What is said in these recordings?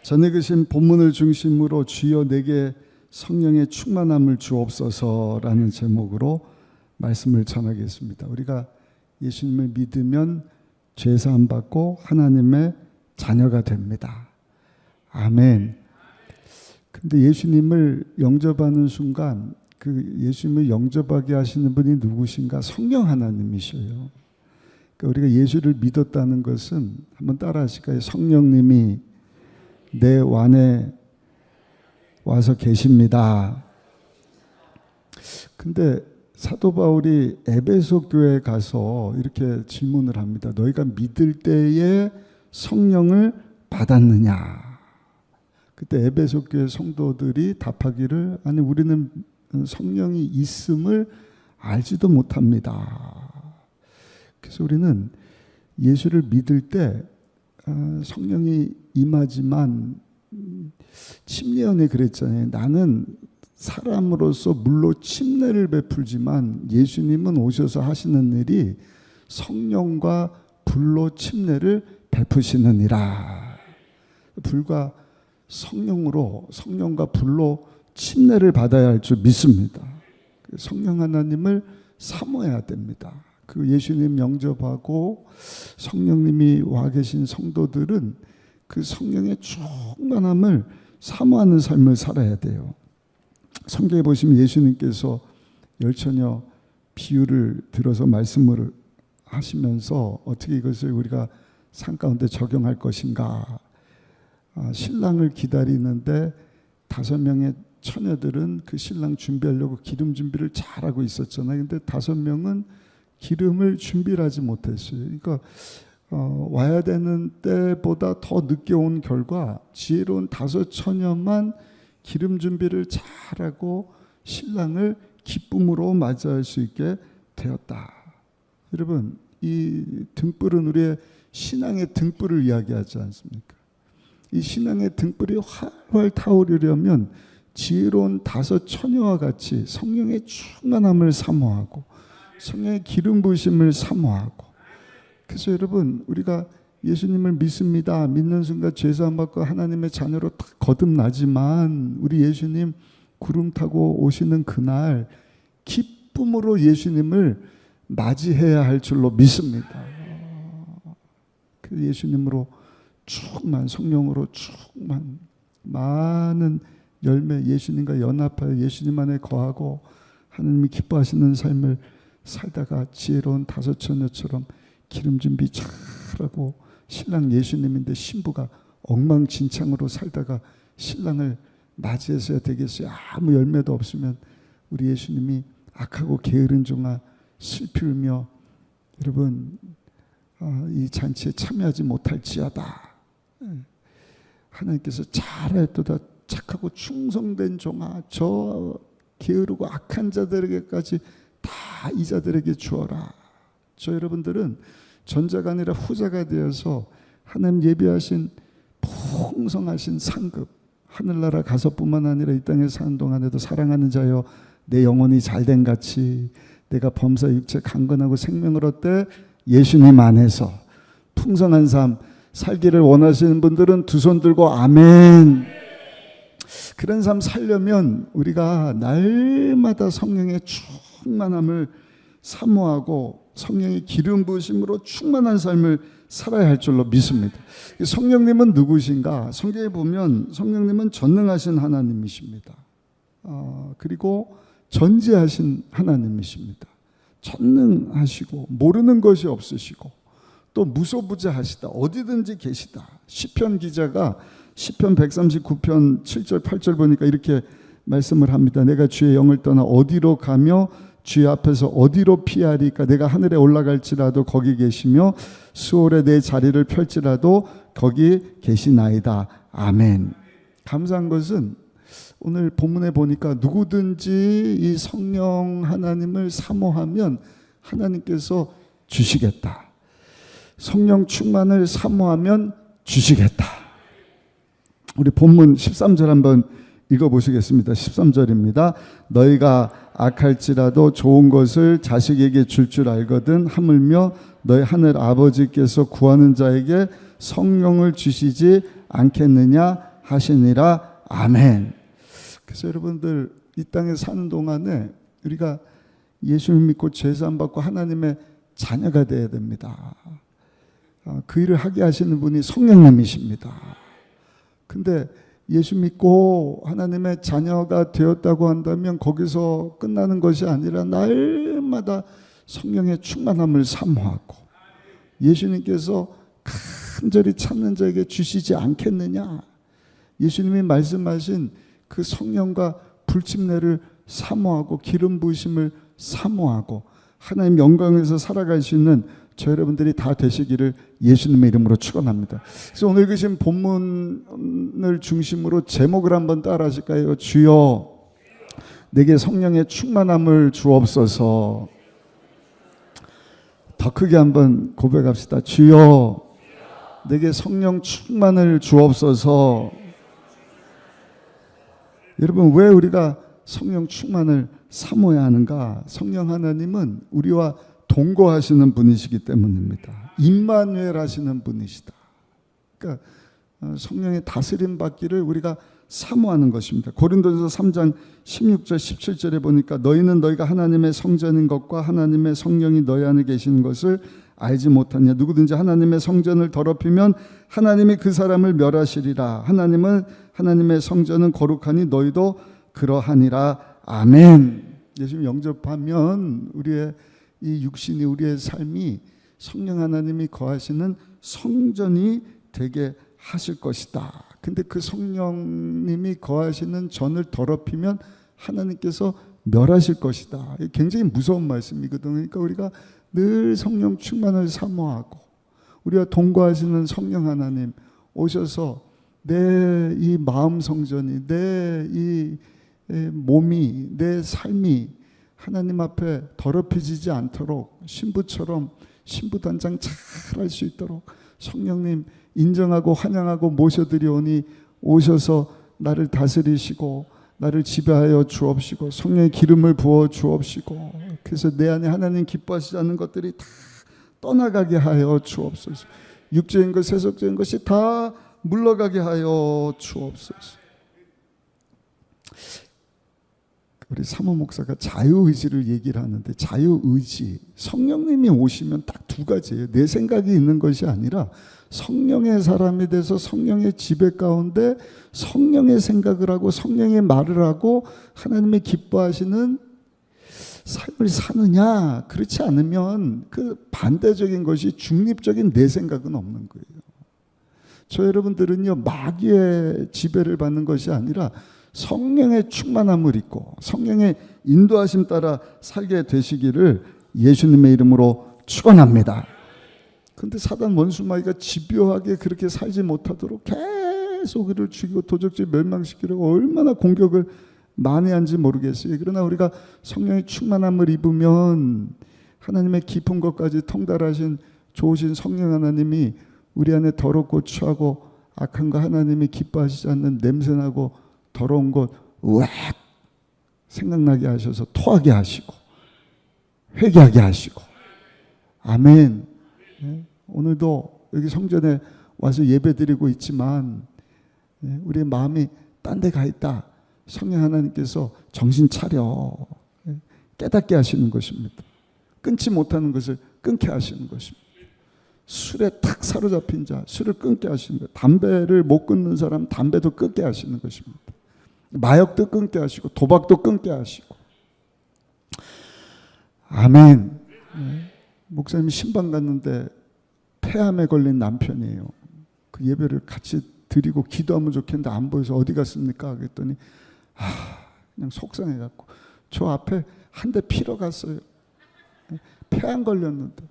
전에 그신 본문을 중심으로 주여 내게 성령의 충만함을 주옵소서라는 제목으로 말씀을 전하겠습니다. 우리가 예수님을 믿으면 죄사함 받고 하나님의 자녀가 됩니다. 아멘. 근데 예수님을 영접하는 순간 그 예수님을 영접하게 하시는 분이 누구신가? 성령 하나님이셔요. 그러니까 우리가 예수를 믿었다는 것은 한번 따라 하실까요? 성령님이 내 안에 와서 계십니다. 근데 사도 바울이 에베소 교회에 가서 이렇게 질문을 합니다. 너희가 믿을 때에 성령을 받았느냐? 그때 에베소 교회 성도들이 답하기를 아니 우리는 성령이 있음을 알지도 못합니다. 그래서 우리는 예수를 믿을 때 성령이 임하지만 침례원에 그랬잖아요. 나는 사람으로서 물로 침례를 베풀지만 예수님은 오셔서 하시는 일이 성령과 불로 침례를 베푸시느니라. 불과 성령과 불로 침례를 받아야 할 줄 믿습니다. 성령 하나님을 사모해야 됩니다. 그 예수님 영접하고 성령님이 와 계신 성도들은 그 성령의 충만함을 사모하는 삶을 살아야 돼요. 성경에 보시면 예수님께서 열처녀 비유를 들어서 말씀을 하시면서 어떻게 이것을 우리가 삶 가운데 적용할 것인가. 신랑을 기다리는데 5명의 처녀들은 그 신랑 준비하려고 기름 준비를 잘하고 있었잖아요. 근데 5명은 기름을 준비를 하지 못했어요. 그러니까 와야 되는 때보다 더 늦게 온 결과 지혜로운 5 처녀만 기름 준비를 잘하고 신랑을 기쁨으로 맞이할 수 있게 되었다. 여러분, 이 등불은 우리의 신앙의 등불을 이야기하지 않습니까? 이 신앙의 등불이 활활 타오르려면 지혜로운 5 처녀와 같이 성령의 충만함을 사모하고 성령의 기름 부으심을 사모하고. 그래서 여러분, 우리가 예수님을 믿습니다. 믿는 순간 죄사함 받고 하나님의 자녀로 딱 거듭나지만 우리 예수님 구름 타고 오시는 그날 기쁨으로 예수님을 맞이해야 할 줄로 믿습니다. 그 예수님으로 충만, 성령으로 충만, 많은 열매, 예수님과 연합하여 예수님 안에 거하고 하나님이 기뻐하시는 삶을 살다가 지혜로운 5 처녀처럼 기름 준비 잘하고 신랑 예수님인데 신부가 엉망진창으로 살다가 신랑을 맞이해서야 되겠어요. 아무 열매도 없으면 우리 예수님이 악하고 게으른 종아 슬피 울며 여러분 이 잔치에 참여하지 못할지어다. 하나님께서 잘하였도다. 착하고 충성된 종아 저 게으르고 악한 자들에게까지 다 이 자들에게 주어라. 저 여러분들은 전자가 아니라 후자가 되어서 하나님 예비하신 풍성하신 상급 하늘나라 가서뿐만 아니라 이 땅에 사는 동안에도 사랑하는 자여 내 영혼이 잘된 같이 내가 범사 육체 강건하고 생명을 얻되 예수님 안에서 풍성한 삶 살기를 원하시는 분들은 두 손 들고 아멘. 그런 삶 살려면 우리가 날마다 성령의 충만함을 사모하고 성령의 기름 부으심으로 충만한 삶을 살아야 할 줄로 믿습니다. 성령님은 누구신가? 성경에 보면 성령님은 전능하신 하나님이십니다. 그리고 전지하신 하나님이십니다. 전능하시고 모르는 것이 없으시고 또 무소부재하시다. 어디든지 계시다. 시편 기자가 시편 139편 7절 8절 보니까 이렇게 말씀을 합니다. 내가 주의 영을 떠나 어디로 가며 주의 앞에서 어디로 피하리까? 내가 하늘에 올라갈지라도 거기 계시며 수월에 내 자리를 펼지라도 거기 계시나이다. 아멘. 감사한 것은 오늘 본문에 보니까 누구든지 이 성령 하나님을 사모하면 하나님께서 주시겠다. 성령 충만을 사모하면 주시겠다. 우리 본문 13절 한번 읽어보시겠습니다. 13절입니다. 너희가 악할지라도 좋은 것을 자식에게 줄 알거든 하물며 너희 하늘 아버지께서 구하는 자에게 성령을 주시지 않겠느냐? 하시니라. 아멘. 그래서 여러분들 이 땅에 사는 동안에 우리가 예수를 믿고 죄사함 받고 하나님의 자녀가 되어야 됩니다. 그 일을 하게 하시는 분이 성령님이십니다. 근데 예수 믿고 하나님의 자녀가 되었다고 한다면 거기서 끝나는 것이 아니라 날마다 성령의 충만함을 사모하고 예수님께서 간절히 찾는 자에게 주시지 않겠느냐. 예수님이 말씀하신 그 성령과 불침례를 사모하고 기름 부으심을 사모하고 하나님 영광에서 살아갈 수 있는 저 여러분들이 다 되시기를 예수님의 이름으로 축원합니다. 그래서 오늘 읽으신 본문을 중심으로 제목을 한번 따라 하실까요? 주여 내게 성령의 충만함을 주옵소서. 더 크게 한번 고백합시다. 주여 내게 성령 충만을 주옵소서. 여러분 왜 우리가 성령 충만을 사모해야 하는가? 성령 하나님은 우리와 동거하시는 분이시기 때문입니다. 임마누엘 하시는 분이시다. 그러니까 성령의 다스림 받기를 우리가 사모하는 것입니다. 고린도전서 3장 16절 17절에 보니까 너희는 너희가 하나님의 성전인 것과 하나님의 성령이 너희 안에 계시는 것을 알지 못하냐. 누구든지 하나님의 성전을 더럽히면 하나님이 그 사람을 멸하시리라. 하나님은 하나님의 성전은 거룩하니 너희도 그러하니라. 아멘. 예수님 영접하면 우리의 이 육신이 우리의 삶이 성령 하나님이 거하시는 성전이 되게 하실 것이다. 근데 그 성령님이 거하시는 전을 더럽히면 하나님께서 멸하실 것이다. 굉장히 무서운 말씀이거든요. 그러니까 우리가 늘 성령 충만을 사모하고 우리가 동거하시는 성령 하나님 오셔서 내 이 마음 성전이 내 이 몸이 내 삶이 하나님 앞에 더럽혀지지 않도록 신부처럼 신부단장 잘 할 수 있도록 성령님 인정하고 환영하고 모셔드리오니 오셔서 나를 다스리시고 나를 지배하여 주옵시고 성령의 기름을 부어 주옵시고 그래서 내 안에 하나님 기뻐하시지 않는 것들이 다 떠나가게 하여 주옵소서. 육적인 것 세속적인 것이 다 물러가게 하여 주옵소서. 우리 사모 목사가 자유의지를 얘기를 하는데 자유의지, 성령님이 오시면 딱 두 가지예요. 내 생각이 있는 것이 아니라 성령의 사람이 돼서 성령의 지배 가운데 성령의 생각을 하고 성령의 말을 하고 하나님의 기뻐하시는 삶을 사느냐. 그렇지 않으면 그 반대적인 것이 중립적인 내 생각은 없는 거예요. 저 여러분들은요 마귀의 지배를 받는 것이 아니라 성령의 충만함을 입고 성령의 인도하심 따라 살게 되시기를 예수님의 이름으로 축원합니다. 그런데 사단 원수 마귀가 집요하게 그렇게 살지 못하도록 계속 우리를 죽이고 도적질 멸망시키려고 얼마나 공격을 많이 한지 모르겠어요. 그러나 우리가 성령의 충만함을 입으면 하나님의 깊은 것까지 통달하신 좋으신 성령 하나님이 우리 안에 더럽고 추하고 악한 거 하나님이 기뻐하시지 않는 냄새나고 더러운 것 웩 생각나게 하셔서 토하게 하시고 회개하게 하시고 아멘. 오늘도 여기 성전에 와서 예배드리고 있지만 우리의 마음이 딴 데 가 있다. 성령 하나님께서 정신 차려 깨닫게 하시는 것입니다. 끊지 못하는 것을 끊게 하시는 것입니다. 술에 탁 사로잡힌 자 술을 끊게 하시는 거예요. 담배를 못 끊는 사람 담배도 끊게 하시는 것입니다. 마약도 끊게 하시고 도박도 끊게 하시고 아멘. 목사님이 신방 갔는데 폐암에 걸린 남편이에요. 그 예배를 같이 드리고 기도하면 좋겠는데 안 보여서 어디 갔습니까? 그랬더니 그냥 속상해갖고 저 앞에 한 대 피러 갔어요. 폐암 걸렸는데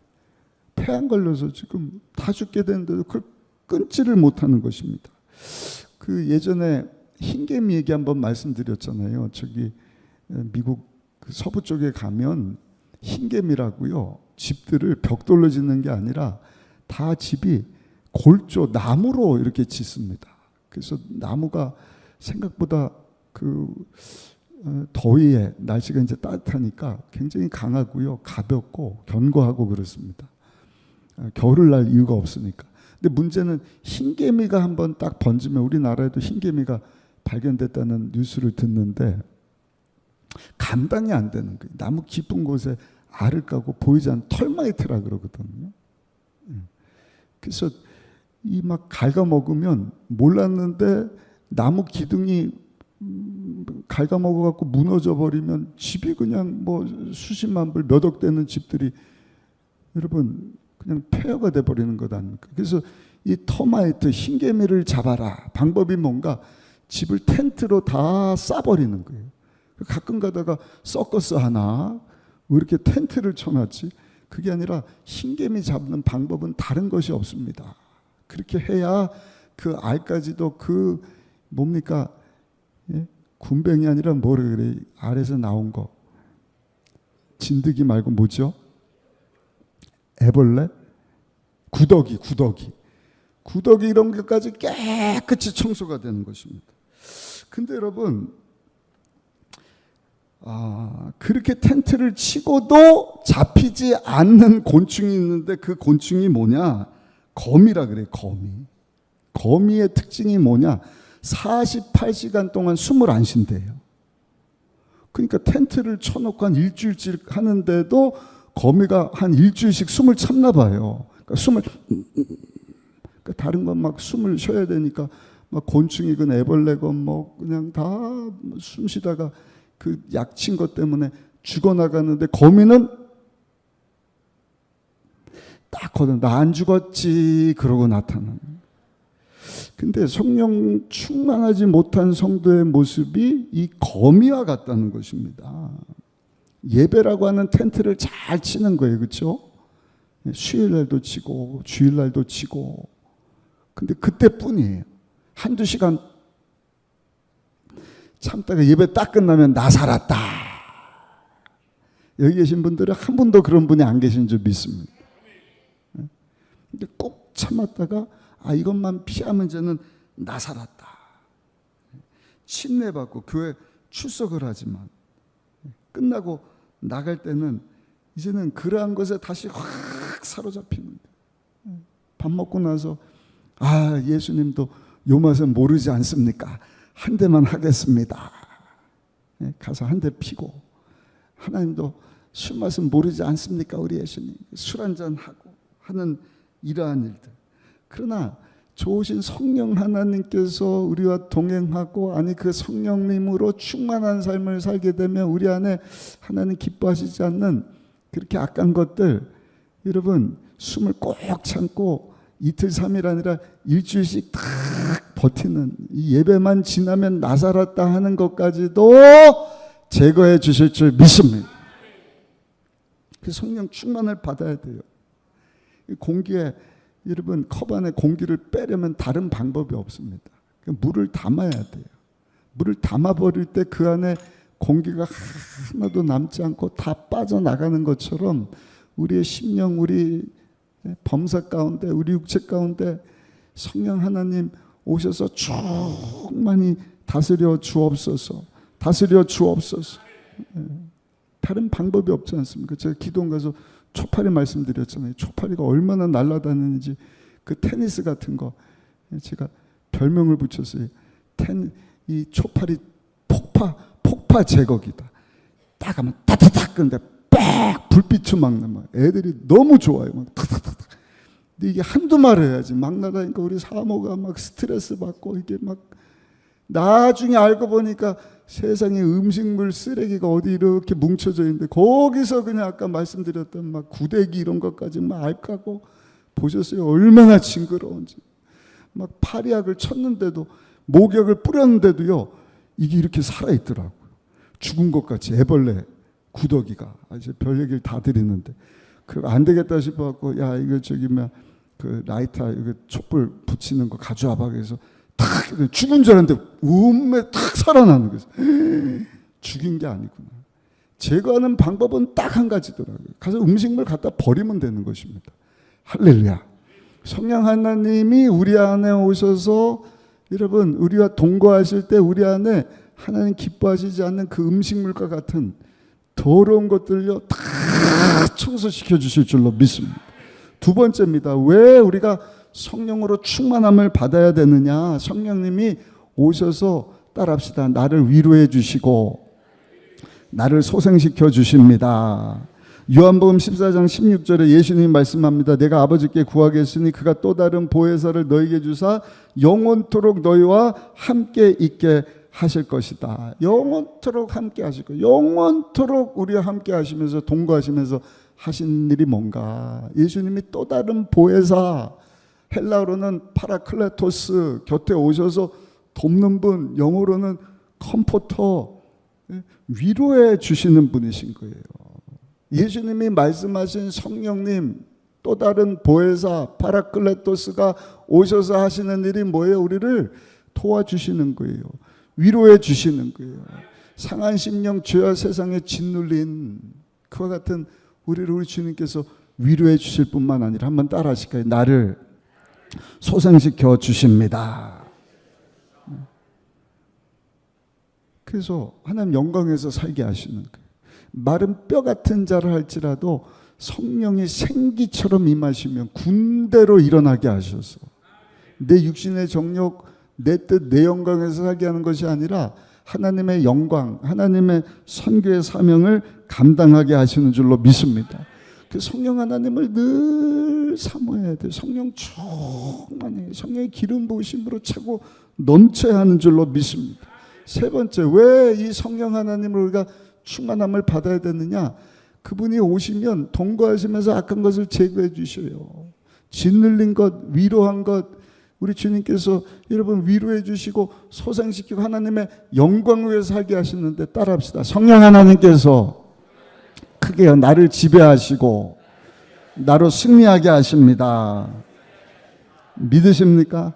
폐암 걸려서 지금 다 죽게 되는데도 그걸 끊지를 못하는 것입니다. 그 예전에 흰개미 얘기 한번 말씀드렸잖아요. 저기 미국 그 서부 쪽에 가면 흰개미라고요. 집들을 벽돌로 짓는 게 아니라 다 집이 골조 나무로 이렇게 짓습니다. 그래서 나무가 생각보다 그 더위에 날씨가 이제 따뜻하니까 굉장히 강하고요. 가볍고 견고하고 그렇습니다. 겨울을 날 이유가 없으니까. 근데 문제는 흰개미가 한번 딱 번지면, 우리나라에도 흰개미가 발견됐다는 뉴스를 듣는데 감당이 안 되는 거예요. 나무 깊은 곳에 알을 까고 보이지 않는 털마이트라 그러거든요. 그래서 이 막 갉아먹으면 몰랐는데 나무 기둥이 갉아먹어갖고 무너져 버리면 집이 그냥 뭐 수십만 불 몇 억 되는 집들이 여러분 그냥 폐허가 돼버리는 것 아닙니까? 그래서 이 터마이트 흰개미를 잡아라 방법이 뭔가, 집을 텐트로 다 싸버리는 거예요. 가끔 가다가 서커스 하나 왜 이렇게 텐트를 쳐놨지? 그게 아니라 흰개미 잡는 방법은 다른 것이 없습니다. 그렇게 해야 그 알까지도 그 뭡니까? 예? 군뱅이 아니라 뭐라 그래? 알에서 나온 거. 진드기 말고 뭐죠? 애벌레? 구더기 이런 것까지 깨끗이 청소가 되는 것입니다. 근데 여러분, 그렇게 텐트를 치고도 잡히지 않는 곤충이 있는데 그 곤충이 뭐냐? 거미라 그래요. 거미의 특징이 뭐냐? 48시간 동안 숨을 안 쉰대요. 그러니까 텐트를 쳐놓고 한 일주일씩 하는데도 거미가 한 일주일씩 숨을 참나 봐요. 그러니까 그러니까 다른 건 막 숨을 쉬어야 되니까 막 곤충이건 애벌레건 뭐 그냥 다 숨 쉬다가 그 약친 것 때문에 죽어나가는데 거미는 딱 거든 나 안 죽었지 그러고 나타나는. 근데 성령 충만하지 못한 성도의 모습이 이 거미와 같다는 것입니다. 예배라고 하는 텐트를 잘 치는 거예요. 그렇죠? 수요일날도 치고 주일날도 치고. 근데 그때뿐이에요. 한두 시간 참다가 예배 딱 끝나면 나 살았다. 여기 계신 분들은 한 분도 그런 분이 안 계신 줄 믿습니다. 근데 꼭 참았다가 이것만 피하면 저는 나 살았다. 침례받고 교회 출석을 하지만 끝나고 나갈 때는 이제는 그러한 것에 다시 확 사로잡히는 거예요. 밥 먹고 나서 예수님도 요 맛은 모르지 않습니까? 한 대만 하겠습니다. 가서 한 대 피고, 하나님도 술 맛은 모르지 않습니까? 우리 예수님 술 한잔 하고 하는 이러한 일들. 그러나 좋으신 성령 하나님께서 우리와 동행하고 그 성령님으로 충만한 삶을 살게 되면 우리 안에 하나님 기뻐하시지 않는 그렇게 악한 것들, 여러분 숨을 꼭 참고 이틀 3일 아니라 일주일씩 딱 버티는, 이 예배만 지나면 나 살았다 하는 것까지도 제거해 주실 줄 믿습니다. 그 성령 충만을 받아야 돼요. 공기에, 여러분 컵 안에 공기를 빼려면 다른 방법이 없습니다. 물을 담아야 돼요. 물을 담아버릴 때 그 안에 공기가 하나도 남지 않고 다 빠져나가는 것처럼 우리의 심령, 우리 범사 가운데, 우리 육체 가운데 성령 하나님 오셔서 충만히 다스려 주옵소서. 다른 방법이 없지 않습니까? 제가 기도원 가서 초파리 말씀드렸잖아요. 초파리가 얼마나 날아다니는지, 그 테니스 같은 거 제가 별명을 붙였어요. 이 초파리 폭파 제거기다. 딱 하면 따다닥 근데 빽 불빛이 막 나면 애들이 너무 좋아요. 막 탁탁탁. 근데 이게 한두 말 해야지 막 나다니까 우리 사모가 막 스트레스 받고, 이게 막 나중에 알고 보니까 세상에 음식물 쓰레기가 어디 이렇게 뭉쳐져 있는데 거기서 그냥 아까 말씀드렸던 막 구데기 이런 것까지 막 알까고 보셨어요? 얼마나 징그러운지. 막 파리약을 쳤는데도, 목약을 뿌렸는데도요, 이게 이렇게 살아있더라고요. 죽은 것 같이 애벌레 구더기가. 이제 별 얘기를 다 드리는데 그 안 되겠다 싶어갖고 이거 그 라이터 이거 촛불 붙이는 거 가져와봐. 그래서 탁 죽은 줄 알았는데 음에 탁 살아나는 거예요. 죽인 게 아니구나. 제거하는 방법은 딱 한 가지더라고요. 가서 음식물 갖다 버리면 되는 것입니다. 할렐루야. 성령 하나님이 우리 안에 오셔서, 여러분 우리와 동거하실 때 우리 안에 하나님 기뻐하시지 않는 그 음식물과 같은 더러운 것들요 다 청소시켜 주실 줄로 믿습니다. 두 번째입니다. 왜 우리가 성령으로 충만함을 받아야 되느냐? 성령님이 오셔서 따라합시다. 나를 위로해 주시고 나를 소생시켜 주십니다. 요한복음 14장 16절에 예수님이 말씀합니다. 내가 아버지께 구하겠으니 그가 또 다른 보혜사를 너에게 주사 영원토록 너희와 함께 있게 하실 것이다. 영원토록 함께 하실 거예요. 영원토록 우리와 함께 하시면서 동거하시면서 하신 일이 뭔가? 예수님이 또 다른 보혜사, 헬라어로는 파라클레토스, 곁에 오셔서 돕는 분, 영어로는 컴포터, 위로해 주시는 분이신 거예요. 예수님이 말씀하신 성령님, 또 다른 보혜사 파라클레토스가 오셔서 하시는 일이 뭐예요? 우리를 도와주시는 거예요. 위로해 주시는 거예요. 상한 심령, 죄와 세상에 짓눌린 그와 같은 우리를 우리 주님께서 위로해 주실 뿐만 아니라 한번 따라 하실까요? 나를 소생시켜 주십니다. 그래서 하나님 영광에서 살게 하시는 거예요. 마른 뼈 같은 자를 할지라도 성령이 생기처럼 임하시면 군대로 일어나게 하셔서 내 육신의 정욕, 내 뜻, 내 영광에서 살게 하는 것이 아니라 하나님의 영광, 하나님의 선교의 사명을 감당하게 하시는 줄로 믿습니다. 그 성령 하나님을 늘 사모해야 돼요. 성령 충만해, 성령의 기름 부으심으로 차고 넘쳐야 하는 줄로 믿습니다. 세 번째, 왜 이 성령 하나님을 우리가 충만함을 받아야 되느냐? 그분이 오시면 동거하시면서 악한 것을 제거해 주셔요. 짓눌린 것, 위로한 것, 우리 주님께서 여러분 위로해 주시고 소생시키고 하나님의 영광을 위해서 살게 하시는데 따라합시다. 성령 하나님께서 크게 나를 지배하시고 나로 승리하게 하십니다. 믿으십니까?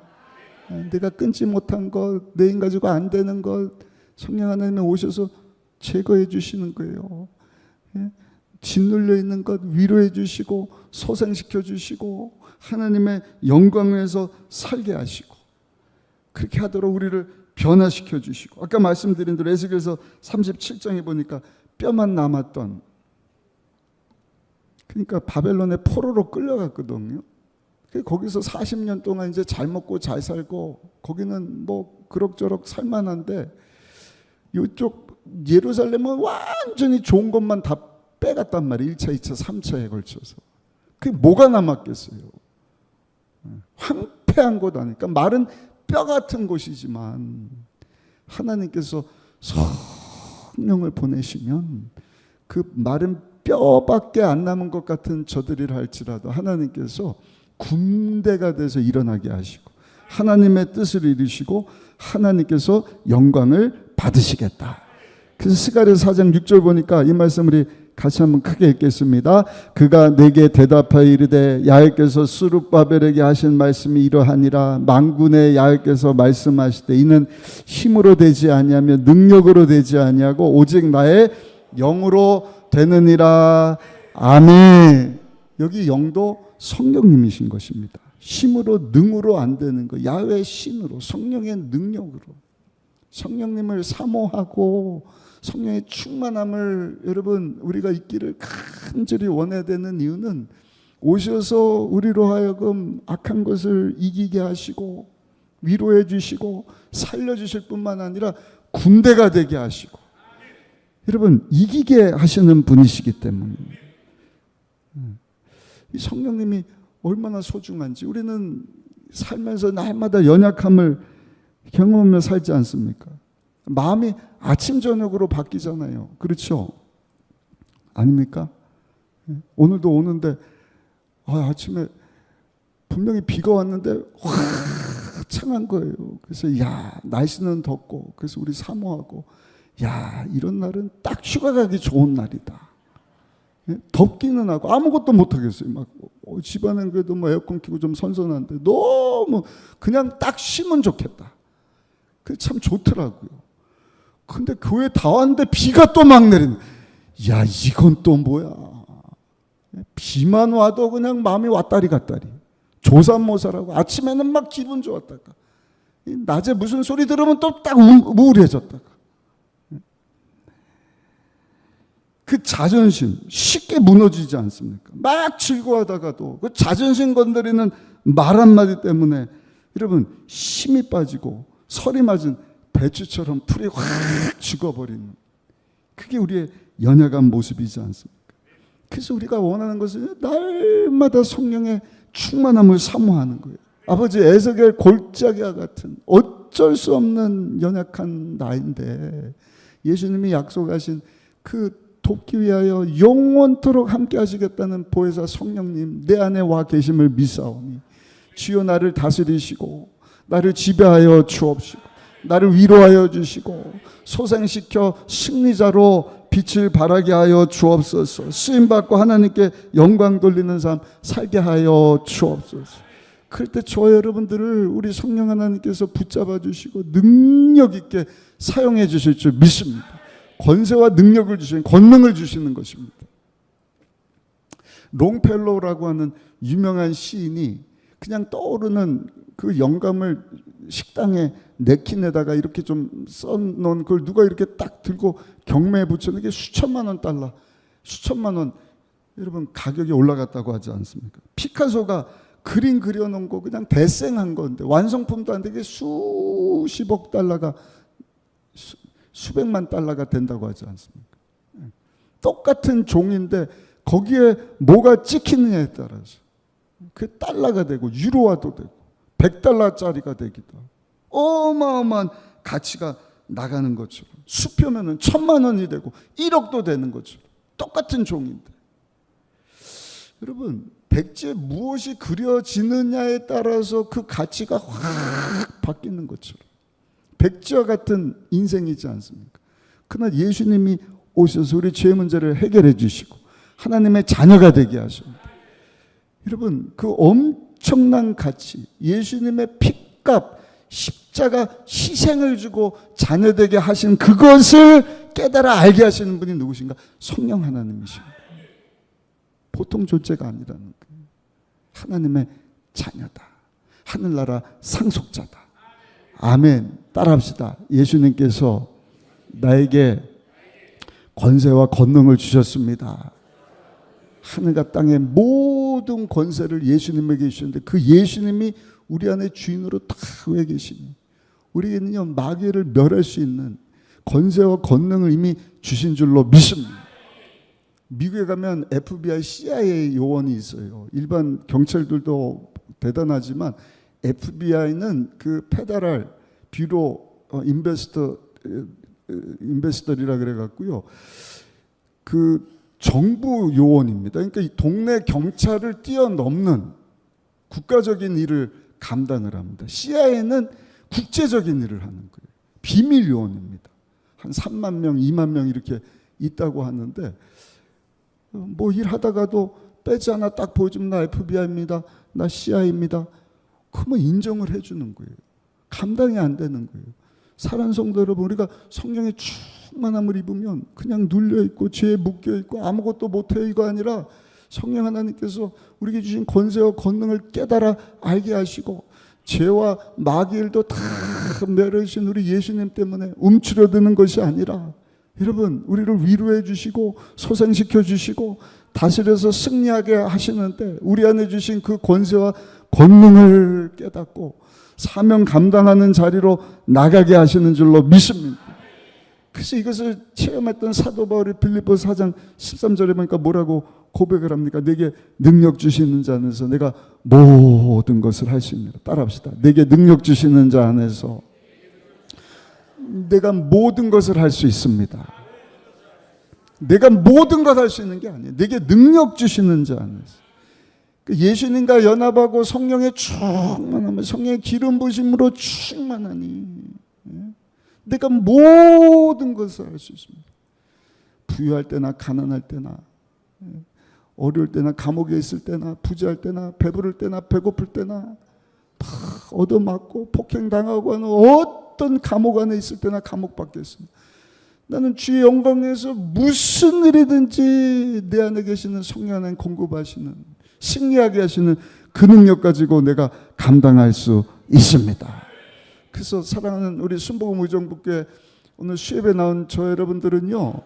내가 끊지 못한 것, 내 힘 가지고 안 되는 것, 성령 하나님이 오셔서 제거해 주시는 거예요. 짓눌려 있는 것 위로해 주시고 소생시켜 주시고 하나님의 영광에서 살게 하시고 그렇게 하도록 우리를 변화시켜 주시고, 아까 말씀드린 대로 에스겔서 37장에 보니까 뼈만 남았던, 그러니까 바벨론의 포로로 끌려갔거든요. 거기서 40년 동안 이제 잘 먹고 잘 살고 거기는 뭐 그럭저럭 살만한데 이쪽 예루살렘은 완전히 좋은 것만 다 빼갔단 말이에요. 1차, 2차, 3차에 걸쳐서. 그게 뭐가 남았겠어요? 황폐한 곳 아니까 마른 뼈 같은 곳이지만 하나님께서 성령을 보내시면 그 마른 뼈밖에 안 남은 것 같은 저들이라 할지라도 하나님께서 군대가 돼서 일어나게 하시고 하나님의 뜻을 이루시고 하나님께서 영광을 받으시겠다. 그래서 스가랴 4장 6절 보니까 이 말씀 우리 같이 한번 크게 읽겠습니다. 그가 내게 대답하여 이르되 야훼께서 스룹바벨에게 하신 말씀이 이러하니라. 만군의 야훼께서 말씀하시되 이는 힘으로 되지 아니하며 능력으로 되지 아니하고 오직 나의 영으로 되느니라. 아멘. 여기 영도 성령님이신 것입니다. 힘으로 능으로 안 되는 거, 야훼 신으로, 성령의 능력으로. 성령님을 사모하고 성령의 충만함을 여러분 우리가 있기를 간절히 원해야 되는 이유는 오셔서 우리로 하여금 악한 것을 이기게 하시고 위로해 주시고 살려주실 뿐만 아니라 군대가 되게 하시고 여러분 이기게 하시는 분이시기 때문에 이 성령님이 얼마나 소중한지 우리는 살면서 날마다 연약함을 경험하며 살지 않습니까? 마음이 아침 저녁으로 바뀌잖아요. 그렇죠? 아닙니까? 오늘도 오는데 아침에 분명히 비가 왔는데 화창한 거예요. 그래서 날씨는 덥고 그래서 우리 사모하고 이런 날은 딱 휴가 가기 좋은 날이다. 덥기는 하고 아무것도 못 하겠어요. 막 집안은 그래도 뭐 에어컨 켜고 좀 선선한데 너무 그냥 딱 쉬면 좋겠다. 그게 참 좋더라고요. 근데 교회 다 왔는데 비가 또 막 내리는. 이건 또 뭐야? 비만 와도 그냥 마음이 왔다리 갔다리. 조삼모사라고 아침에는 막 기분 좋았다가 낮에 무슨 소리 들으면 또 딱 우울해졌다가. 그 자존심 쉽게 무너지지 않습니까? 막 즐거워하다가도 그 자존심 건드리는 말 한마디 때문에 여러분 힘이 빠지고 설이 맞은 배추처럼 풀이 확 죽어버리는, 그게 우리의 연약한 모습이지 않습니까? 그래서 우리가 원하는 것은 날마다 성령의 충만함을 사모하는 거예요. 아버지 에스겔 골짜기와 같은 어쩔 수 없는 연약한 나인데 예수님이 약속하신 그 돕기 위하여 영원토록 함께 하시겠다는 보혜사 성령님 내 안에 와 계심을 믿사오니 주여 나를 다스리시고 나를 지배하여 주옵시고 나를 위로하여 주시고 소생시켜 승리자로 빛을 발하게 하여 주옵소서. 쓰임받고 하나님께 영광 돌리는 삶 살게 하여 주옵소서. 그럴 때 저 여러분들을 우리 성령 하나님께서 붙잡아 주시고 능력 있게 사용해 주실 줄 믿습니다. 권세와 능력을 주시는, 권능을 주시는 것입니다. 롱펠로우라고 하는 유명한 시인이 그냥 떠오르는 그 영감을 식당에 냅킨에다가 이렇게 좀 써놓은 그걸 누가 이렇게 딱 들고 경매에 붙여놓은 게 수천만 원 달러, 수천만 원, 여러분 가격이 올라갔다고 하지 않습니까? 피카소가 그림 그려놓은 거 그냥 대생한 건데 완성품도 안 되게 수십억 달러가 수백만 달러가 된다고 하지 않습니까? 똑같은 종인데 거기에 뭐가 찍히느냐에 따라서 그게 달러가 되고 유로화도 되고 100달러짜리가 되기도 하고 어마어마한 가치가 나가는 것처럼 수표면은 1000만 원이 되고 1억도 되는 것처럼 똑같은 종인데 여러분 백지에 무엇이 그려지느냐에 따라서 그 가치가 확 바뀌는 것처럼 백지와 같은 인생이지 않습니까? 그러나 예수님이 오셔서 우리 죄 문제를 해결해 주시고 하나님의 자녀가 되게 하십니다. 여러분 그 엄청난 가치, 예수님의 피값, 십자가 희생을 주고 자녀되게 하신 그것을 깨달아 알게 하시는 분이 누구신가? 성령 하나님이십니다. 보통 존재가 아니라는 거예요. 하나님의 자녀다. 하늘나라 상속자다. 아멘. 따라합시다. 예수님께서 나에게 권세와 권능을 주셨습니다. 하늘과 땅의 모든 권세를 예수님에게 주셨는데 그 예수님이 우리 안에 주인으로 다 왜 계시니 우리에게는요 마귀를 멸할 수 있는 권세와 권능을 이미 주신 줄로 믿습니다. 미국에 가면 FBI, CIA 요원이 있어요. 일반 경찰들도 대단하지만 FBI는 그 페더럴 뷰로 인베스터리라 그래 갖고요. 그 정부 요원입니다. 그러니까 이 동네 경찰을 뛰어넘는 국가적인 일을 감당을 합니다. CIA는 국제적인 일을 하는 거예요. 비밀 요원입니다. 한 3만 명, 2만 명 이렇게 있다고 하는데 뭐 일하다가도 빼지 않아 딱 보여주면 나 FBI입니다. 나 CIA입니다. 그러면 인정을 해주는 거예요. 감당이 안 되는 거예요. 사랑하는 성도 여러분, 우리가 성령의 충만함을 입으면 그냥 눌려있고 죄에 묶여있고 아무것도 못해요 이거 아니라 성령 하나님께서 우리에게 주신 권세와 권능을 깨달아 알게 하시고 죄와 마귀일도 다 멸하신 우리 예수님 때문에 움츠러드는 것이 아니라 여러분 우리를 위로해 주시고 소생시켜 주시고 다스려서 승리하게 하시는데 우리 안에 주신 그 권세와 권능을 깨닫고 사명 감당하는 자리로 나가게 하시는 줄로 믿습니다. 그래서 이것을 체험했던 사도 바울이 빌립보 4장 13절에 보니까 뭐라고 고백을 합니까? 내게 능력 주시는 자 안에서 내가 모든 것을 할 수 있습니다. 따라합시다. 내게 능력 주시는 자 안에서 내가 모든 것을 할 수 있습니다. 내가 모든 것 할 수 있는 게 아니에요. 내게 능력 주시는 자 안에서. 예수님과 연합하고 성령의 충만함을 성령의 기름 부심으로 충만하니 내가 모든 것을 할 수 있습니다. 부유할 때나 가난할 때나 어려울 때나 감옥에 있을 때나 부자할 때나 배부를 때나 배고플 때나 얻어맞고 폭행당하고 하는 어떤 감옥 안에 있을 때나 감옥 밖에 있습니다. 나는 주의 영광에서 무슨 일이든지 내 안에 계시는 성령 하나님 공급하시는 승리하게 하시는 그 능력 가지고 내가 감당할 수 있습니다. 그래서 사랑하는 우리 순복음 의정부교회 오늘 수협에 나온 저 여러분들은요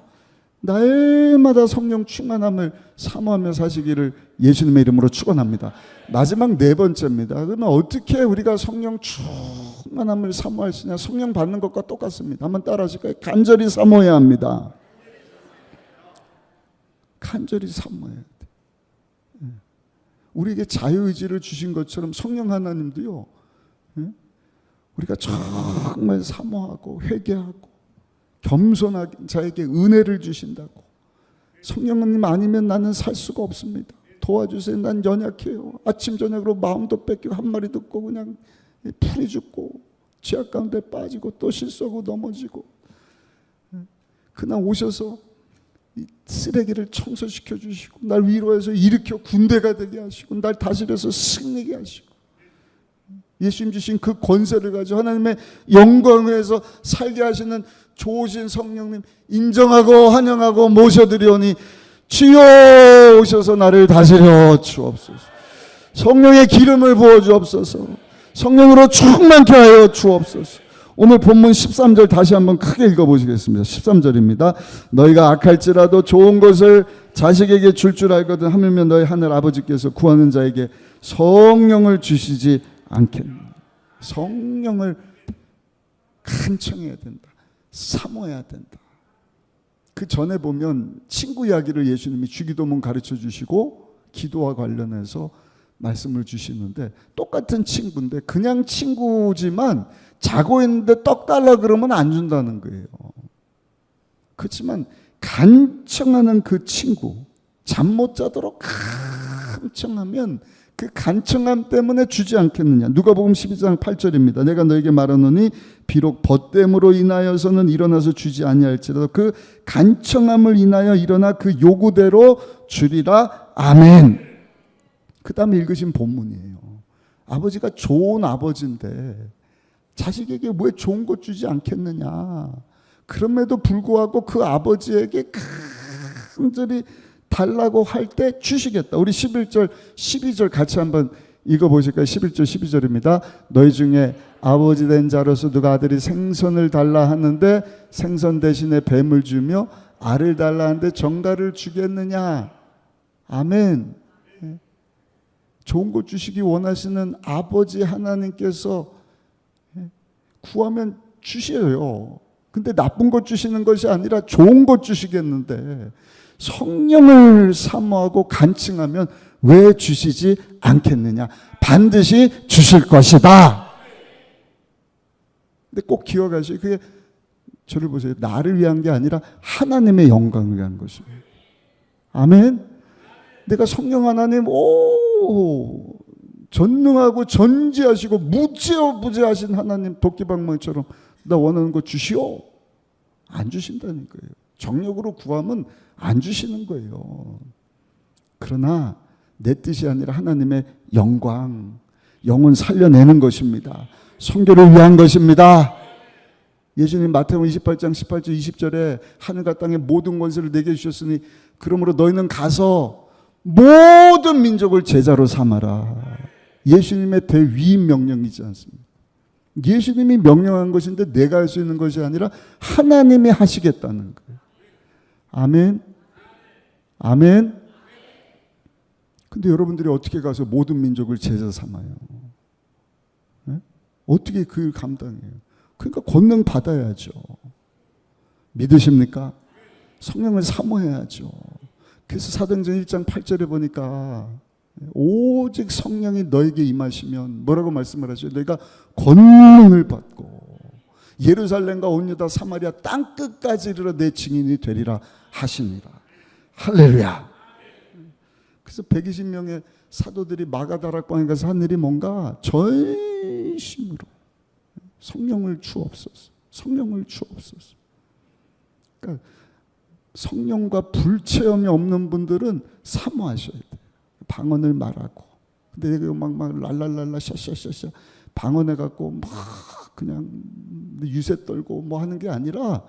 날마다 성령 충만함을 사모하며 사시기를 예수님의 이름으로 축원합니다. 마지막 네 번째입니다. 그러면 어떻게 우리가 성령 충만함을 사모할 수 있냐? 성령 받는 것과 똑같습니다. 한번 따라 하실까요? 간절히 사모해야 합니다. 간절히 사모해야 돼. 우리에게 자유의지를 주신 것처럼 성령 하나님도요, 우리가 정말 사모하고 회개하고 겸손하게 자에게 은혜를 주신다고. 성령님 아니면 나는 살 수가 없습니다. 도와주세요. 난 연약해요. 아침 저녁으로 마음도 뺏기고 한 마리 듣고 그냥 풀이 죽고 죄악 가운데 빠지고 또 실수하고 넘어지고. 그날 오셔서 이 쓰레기를 청소시켜 주시고 날 위로해서 일으켜 군대가 되게 하시고 날 다스려서 승리게 하시고 예수님 주신 그 권세를 가지고 하나님의 영광에서 살게 하시는 좋으신 성령님 인정하고 환영하고 모셔드리오니 주여 오셔서 나를 다스려 주옵소서. 성령의 기름을 부어 주옵소서. 성령으로 충만케 하여 주옵소서. 오늘 본문 13절 다시 한번 크게 읽어보시겠습니다. 13절입니다. 너희가 악할지라도 좋은 것을 자식에게 줄 알거든 하물며 너희 하늘 아버지께서 구하는 자에게 성령을 주시지 않겠느냐. 성령을 간청해야 된다. 사모해야 된다. 그 전에 보면 친구 이야기를 예수님이 주기도문 가르쳐 주시고 기도와 관련해서 말씀을 주시는데 똑같은 친구인데 그냥 친구지만 자고 있는데 떡 달라 그러면 안 준다는 거예요. 그렇지만 간청하는 그 친구 잠 못 자도록 간청하면 그 간청함 때문에 주지 않겠느냐. 누가복음 12장 8절입니다. 내가 너에게 말하노니 비록 벗됨으로 인하여서는 일어나서 주지 아니할지라도 그 간청함을 인하여 일어나 그 요구대로 주리라. 아멘. 그 다음에 읽으신 본문이에요. 아버지가 좋은 아버지인데 자식에게 왜 좋은 것 주지 않겠느냐. 그럼에도 불구하고 그 아버지에게 간절히 달라고 할 때 주시겠다. 우리 11절 12절 같이 한번 읽어보실까요? 11절 12절입니다. 너희 중에 아버지 된 자로서 누가 아들이 생선을 달라 하는데 생선 대신에 뱀을 주며 알을 달라 하는데 정갈을 주겠느냐. 아멘. 좋은 것 주시기 원하시는 아버지 하나님께서 구하면 주셔요. 근데 나쁜 것 주시는 것이 아니라 좋은 것 주시겠는데 성령을 사모하고 간증하면 왜 주시지 않겠느냐. 반드시 주실 것이다. 근데 꼭 기억하세요. 그게 저를 보세요. 나를 위한 게 아니라 하나님의 영광을 위한 것입니다. 아멘. 내가 성령 하나님 전능하고 전지하시고 무지하신 하나님 도끼방망이처럼 나 원하는 거 주시오. 안 주신다는 거예요. 정력으로 구하면 안 주시는 거예요. 그러나 내 뜻이 아니라 하나님의 영광, 영혼 살려내는 것입니다. 선교를 위한 것입니다. 예수님 마태복음 28장 18절 20절에 하늘과 땅의 모든 권세를 내게 주셨으니 그러므로 너희는 가서 모든 민족을 제자로 삼아라. 예수님의 대위임 명령이지 않습니까? 예수님이 명령한 것인데 내가 할 수 있는 것이 아니라 하나님이 하시겠다는 거예요. 아멘. 아멘. 근데 여러분들이 어떻게 가서 모든 민족을 제자 삼아요? 네? 어떻게 그걸 감당해요? 그러니까 권능 받아야죠. 믿으십니까? 성령을 사모해야죠. 그래서 사도행전 1장 8절에 보니까 오직 성령이 너에게 임하시면 뭐라고 말씀을 하죠? 너희가 권능을 받고 예루살렘과 온 유다 사마리아 땅끝까지 이르러 내 증인이 되리라 하시니라. 할렐루야. 그래서 120명의 사도들이 마가다락방에 가서 한 일이 뭔가 전심으로 성령을 주옵소서. 성령을 주옵소서. 그러니까 성령과 불체험이 없는 분들은 사모하셔야 돼요. 방언을 말하고. 근데 막 랄랄랄라 샤샤샤샤 방언해 갖고 막 그냥 유세 떨고 뭐 하는 게 아니라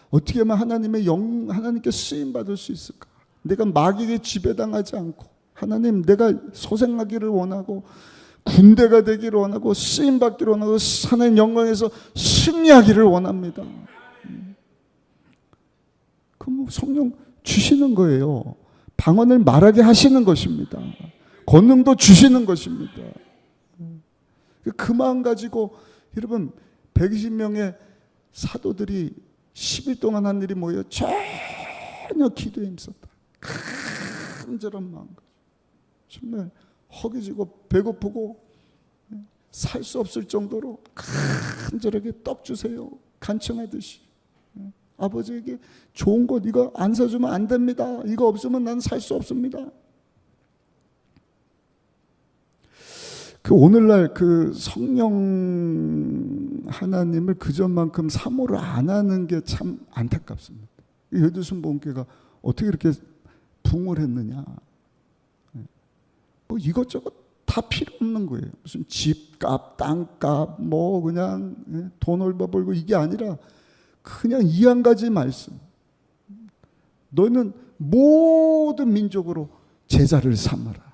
어떻게 하면 하나님의 하나님께 쓰임 받을 수 있을까? 내가 마귀에게 지배당하지 않고 하나님 내가 소생하기를 원하고 군대가 되기를 원하고 쓰임 받기를 원하고 하나님 영광에서 승리하기를 원합니다. 그럼 그럼 성령 주시는 거예요. 방언을 말하게 하시는 것입니다. 권능도 주시는 것입니다. 그 마음 가지고 여러분 120명의 사도들이 10일 동안 한 일이 뭐예요? 전혀 기도에 힘썼다. 간절한 마음. 정말 허기지고 배고프고 살 수 없을 정도로 간절하게 떡 주세요. 간청하듯이. 아버지에게 좋은 것 이거 안 사주면 안 됩니다. 이거 없으면 난 살 수 없습니다. 그 오늘날 그 성령 하나님을 그전만큼 사모를 안 하는 게 참 안타깝습니다. 여두순복음교회가 어떻게 이렇게 붕을 했느냐. 뭐 이것저것 다 필요 없는 거예요. 무슨 집값, 땅값, 뭐 그냥 돈 얼마 벌고 이게 아니라 그냥 이 한 가지 말씀. 너는 모든 민족으로 제자를 삼아라.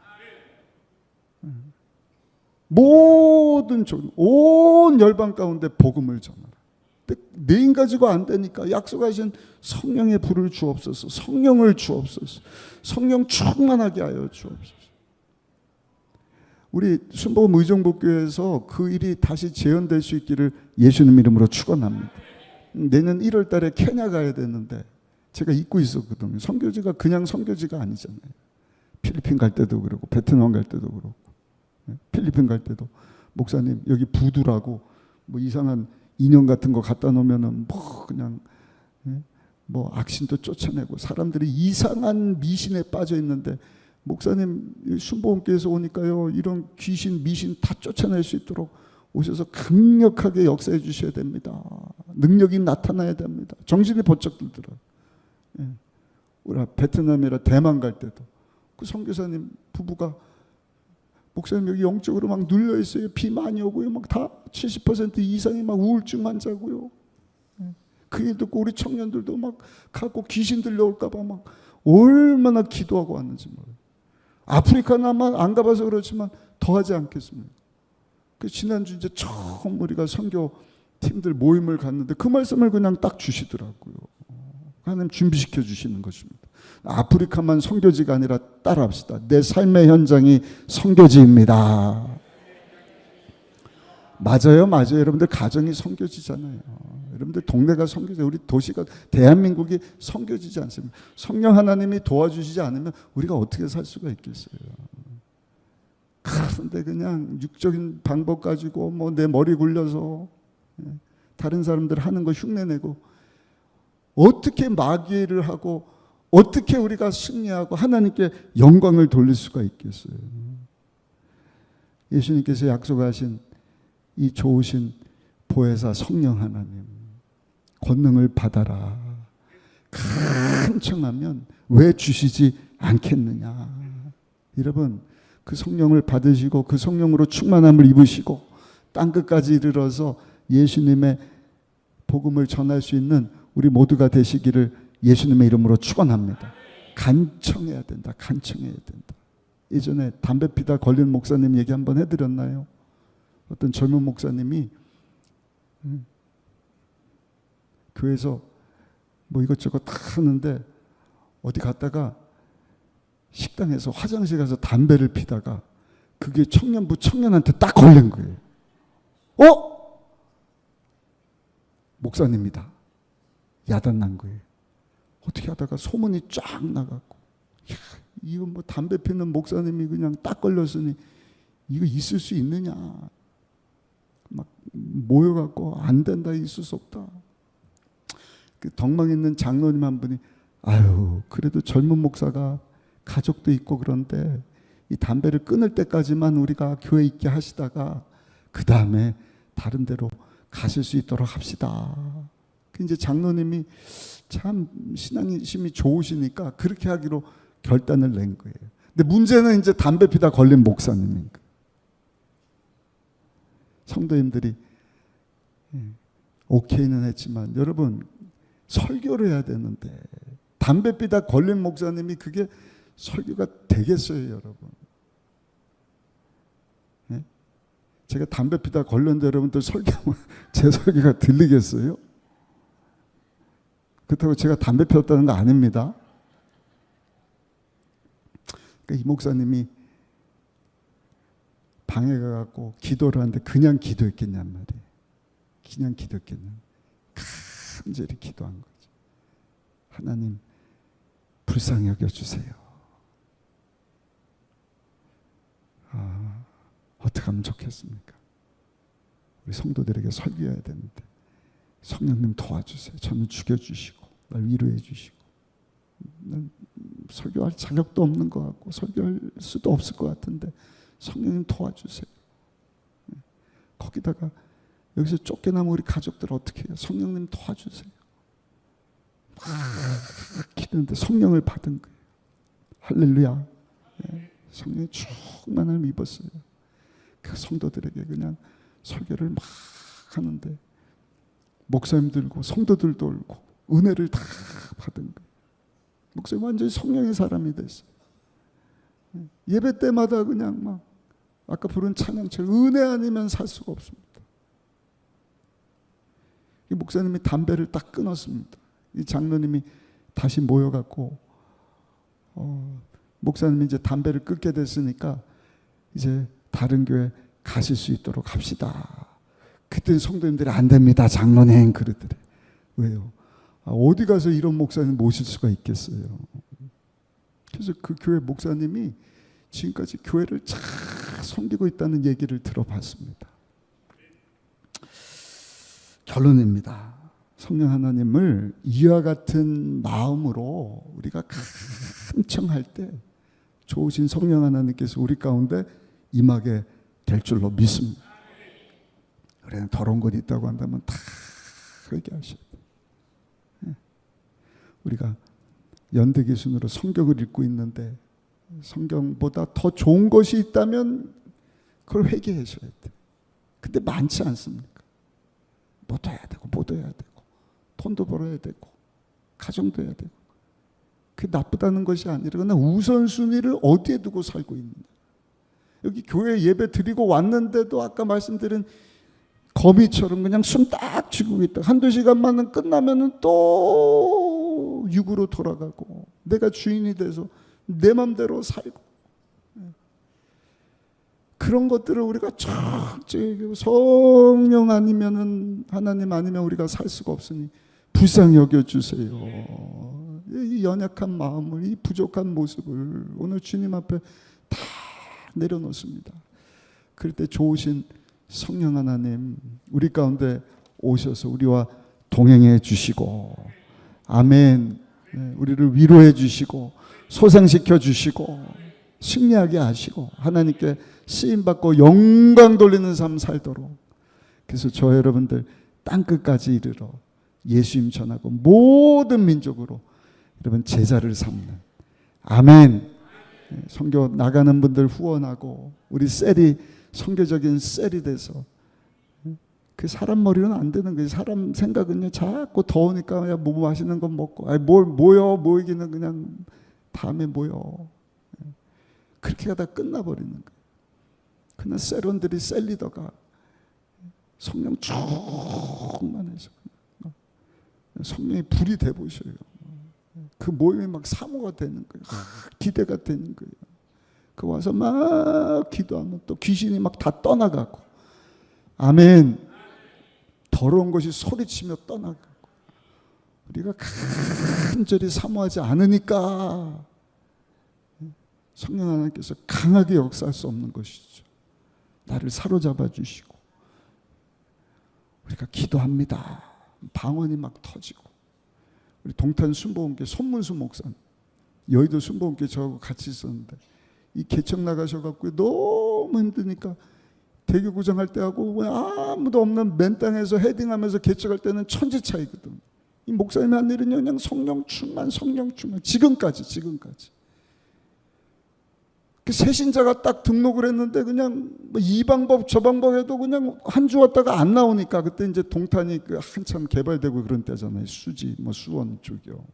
모든 온 열방 가운데 복음을 전하라. 근데 내 힘 가지고 안 되니까 약속하신 성령의 불을 주옵소서. 성령을 주옵소서. 성령 충만하게 하여 주옵소서. 우리 순복음 의정복교회에서 그 일이 다시 재현될 수 있기를 예수님 이름으로 축원합니다. 내년 1월 달에 케냐 가야 되는데 제가 잊고 있었거든요. 선교지가 그냥 선교지가 아니잖아요. 필리핀 갈 때도 그렇고 베트남 갈 때도 그렇고 필리핀 갈 때도 목사님 여기 부두라고 뭐 이상한 인형 같은 거 갖다 놓으면은 뭐 그냥 뭐 악신도 쫓아내고 사람들이 이상한 미신에 빠져 있는데 목사님 순복음교회에서 오니까요 이런 귀신 미신 다 쫓아낼 수 있도록 오셔서 강력하게 역사해 주셔야 됩니다. 능력이 나타나야 됩니다. 정신이 번쩍 들더라고요. 우리 베트남이라 대만 갈 때도 그 선교사님 부부가 목사님 여기 영적으로 막 눌려 있어요. 비 많이 오고요. 막 다 70% 이상이 막 우울증 환자고요. 그 일 듣고 우리 청년들도 막 가고 귀신 들려올까 봐 막 얼마나 기도하고 왔는지 몰라요. 아프리카는 아마 안 가봐서 그렇지만 더 하지 않겠습니까? 그 지난주 이제 처음 우리가 선교 팀들 모임을 갔는데 그 말씀을 그냥 딱 주시더라고요. 하나님 준비시켜 주시는 것입니다. 아프리카만 선교지가 아니라 따라합시다. 내 삶의 현장이 선교지입니다. 맞아요, 맞아요. 여러분들 가정이 선교지잖아요. 여러분들 동네가 선교지, 우리 도시가 대한민국이 선교지지 않습니까? 성령 하나님이 도와주시지 않으면 우리가 어떻게 살 수가 있겠어요? 그런데 그냥 육적인 방법 가지고 뭐 내 머리 굴려서 다른 사람들 하는 거 흉내내고 어떻게 마귀를 하고 어떻게 우리가 승리하고 하나님께 영광을 돌릴 수가 있겠어요? 예수님께서 약속하신 이 좋으신 보혜사 성령 하나님 권능을 받아라. 간청하면 왜 주시지 않겠느냐. 여러분 그 성령을 받으시고 그 성령으로 충만함을 입으시고 땅끝까지 이르러서 예수님의 복음을 전할 수 있는 우리 모두가 되시기를 예수님의 이름으로 축원합니다. 간청해야 된다. 간청해야 된다. 예전에 담배 피다 걸린 목사님 얘기 한번 해드렸나요? 어떤 젊은 목사님이 교회에서 뭐 이것저것 다 하는데 어디 갔다가 식당에서 화장실 가서 담배를 피다가 그게 청년부 청년한테 딱 걸린 거예요. 목사님이다. 야단난 거예요. 어떻게 하다가 소문이 쫙 나갔고 이거 뭐 담배 피는 목사님이 그냥 딱 걸렸으니 이거 있을 수 있느냐. 막 모여갖고 안 된다, 있을 수 없다. 그 덕망 있는 장로님 한 분이 아유 그래도 젊은 목사가 가족도 있고 그런데 이 담배를 끊을 때까지만 우리가 교회 있게 하시다가 그 다음에 다른 데로 가실 수 있도록 합시다. 그 이제 장로님이 참 신앙심이 좋으시니까 그렇게 하기로 결단을 낸 거예요. 근데 문제는 이제 담배 피다 걸린 목사님인 거예요. 성도님들이 오케이는 했지만 여러분 설교를 해야 되는데 담배 피다 걸린 목사님이 그게 설교가 되겠어요, 여러분? 네? 제가 담배 피다 걸렸는데 여러분들 설교하면 제 설교가 들리겠어요? 그렇다고 제가 담배 피웠다는 거 아닙니다. 그러니까 이 목사님이 방에 가갖고 기도를 하는데 그냥 기도했겠냔 말이에요. 그냥 기도했겠냐. 간절히 기도한 거죠. 하나님 불쌍히 여겨주세요. 어떻게 하면 좋겠습니까? 우리 성도들에게 설교해야 되는데 성령님 도와주세요. 저는 죽여주시고 날 위로해 주시고, 난 설교할 자격도 없는 것 같고 설교할 수도 없을 것 같은데 성령님 도와주세요. 거기다가 여기서 쫓겨나면 우리 가족들 어떻게 해요? 성령님 도와주세요. 막 기도했는데 성령을 받은 거예요. 할렐루야. 성령의 충만함을 입었어요. 그 성도들에게 그냥 설교를 막 하는데 목사님들고 성도들도 울고 은혜를 다 받은 거예요. 목사님 완전히 성령의 사람이 됐어요. 예배 때마다 그냥 막 아까 부른 찬양처럼 은혜 아니면 살 수가 없습니다. 이 목사님이 담배를 딱 끊었습니다. 이 장로님이 다시 모여갖고 목사님이 이제 담배를 끊게 됐으니까 이제 다른 교회 가실 수 있도록 합시다. 그때는 성도님들이 안 됩니다, 장로님 그러더래. 왜요? 어디 가서 이런 목사님 모실 수가 있겠어요. 그래서 그 교회 목사님이 지금까지 교회를 잘 섬기고 있다는 얘기를 들어봤습니다. 결론입니다. 성령 하나님을 이와 같은 마음으로 우리가 간청할 때 좋으신 성령 하나님께서 우리 가운데 임하게 될 줄로 믿습니다. 그래, 더러운 것 있다고 한다면 다 회개하셔야 돼요. 우리가 연대기순으로 성경을 읽고 있는데 성경보다 더 좋은 것이 있다면 그걸 회개하셔야 돼요. 근데 많지 않습니까? 못 해야 되고 못 해야 되고 돈도 벌어야 되고 가정도 해야 되고, 그게 나쁘다는 것이 아니라 그러나 우선순위를 어디에 두고 살고 있느냐. 여기 교회 예배 드리고 왔는데도 아까 말씀드린 거미처럼 그냥 숨 딱 쥐고 있다. 한두 시간만 끝나면 또 육으로 돌아가고 내가 주인이 돼서 내 맘대로 살고, 그런 것들을 우리가 철저히 성령 아니면은 하나님 아니면 우리가 살 수가 없으니 불쌍히 여겨주세요. 이 연약한 마음을, 이 부족한 모습을 오늘 주님 앞에 다 내려놓습니다. 그럴 때 좋으신 성령 하나님 우리 가운데 오셔서 우리와 동행해 주시고, 아멘, 우리를 위로해 주시고 소생시켜 주시고 승리하게 하시고 하나님께 쓰임받고 영광 돌리는 삶 살도록, 그래서 저 여러분들 땅끝까지 이르러 예수님 전하고 모든 민족으로 여러분 제자를 삼는, 아멘. 선교 나가는 분들 후원하고 우리 셀이 선교적인 셀이 돼서, 그 사람 머리로는 안 되는 거예요. 사람 생각은요 자꾸 더우니까 야, 뭐 맛있는 거 먹고, 아니 뭘 모여 모이기는 그냥 다음에 모여, 그렇게 하다 끝나버리는 거예요. 그러나 셀원들이 셀 리더가 성령 충만해서 성령이 불이 돼 보셔요. 그 모임이 막 사모가 되는 거예요. 기대가 되는 거예요. 그 와서 막 기도하면 또 귀신이 막 다 떠나가고, 아멘. 더러운 것이 소리치며 떠나가고, 우리가 간절히 사모하지 않으니까 성령 하나님께서 강하게 역사할 수 없는 것이죠. 나를 사로잡아 주시고 우리가 기도합니다. 방언이 막 터지고, 우리 동탄 순복음교회 손문수 목사님, 여의도 순복음교회 저하고 같이 있었는데 이 개척 나가셔갖고 너무 힘드니까 대교 구정할 때 하고 아무도 없는 맨 땅에서 헤딩하면서 개척할 때는 천지 차이거든. 이 목사님이 한 일은 그냥 성령 충만 지금까지 그 새신자가 딱 등록을 했는데 그냥 이 방법 저 방법 해도 그냥 한 주 왔다가 안 나오니까, 그때 이제 동탄이 그 한참 개발되고 그런 때잖아요. 수지 수원 쪽이요.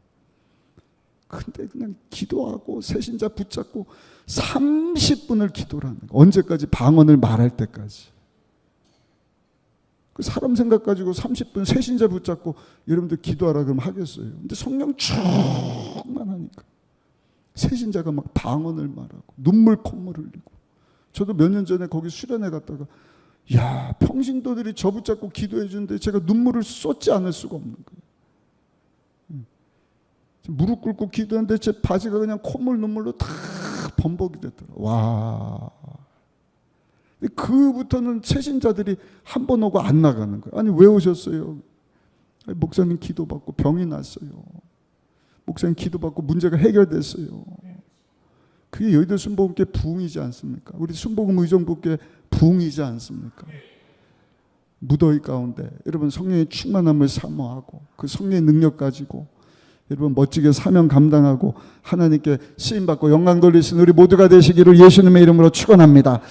근데 그냥 기도하고 새신자 붙잡고 30분을 기도를 하는 거예요. 언제까지? 방언을 말할 때까지. 그 사람 생각 가지고 30분 새신자 붙잡고 여러분들 기도하라 그러면 하겠어요? 근데 성령 충만하니까 새신자가 막 방언을 말하고 눈물 콧물 흘리고. 저도 몇 년 전에 거기 수련회 갔다가 야, 평신도들이 저 붙잡고 기도해 주는데 제가 눈물을 쏟지 않을 수가 없는 거예요. 무릎 꿇고 기도하는데 제 바지가 그냥 콧물 눈물로 다 범벅이 됐더라. 와. 그부터는 새신자들이 한 번 오고 안 나가는 거예요. 아니 왜 오셨어요? 아니, 목사님 기도받고 병이 났어요. 목사님 기도받고 문제가 해결됐어요. 그게 여의도 순복음교회 부흥이지 않습니까? 우리 순복음 의정부교회 부흥이지 않습니까? 무더위 가운데 여러분 성령의 충만함을 사모하고 그 성령의 능력 가지고 여러분 멋지게 사명 감당하고 하나님께 쓰임받고 영광 돌리신 우리 모두가 되시기를 예수님의 이름으로 축원합니다.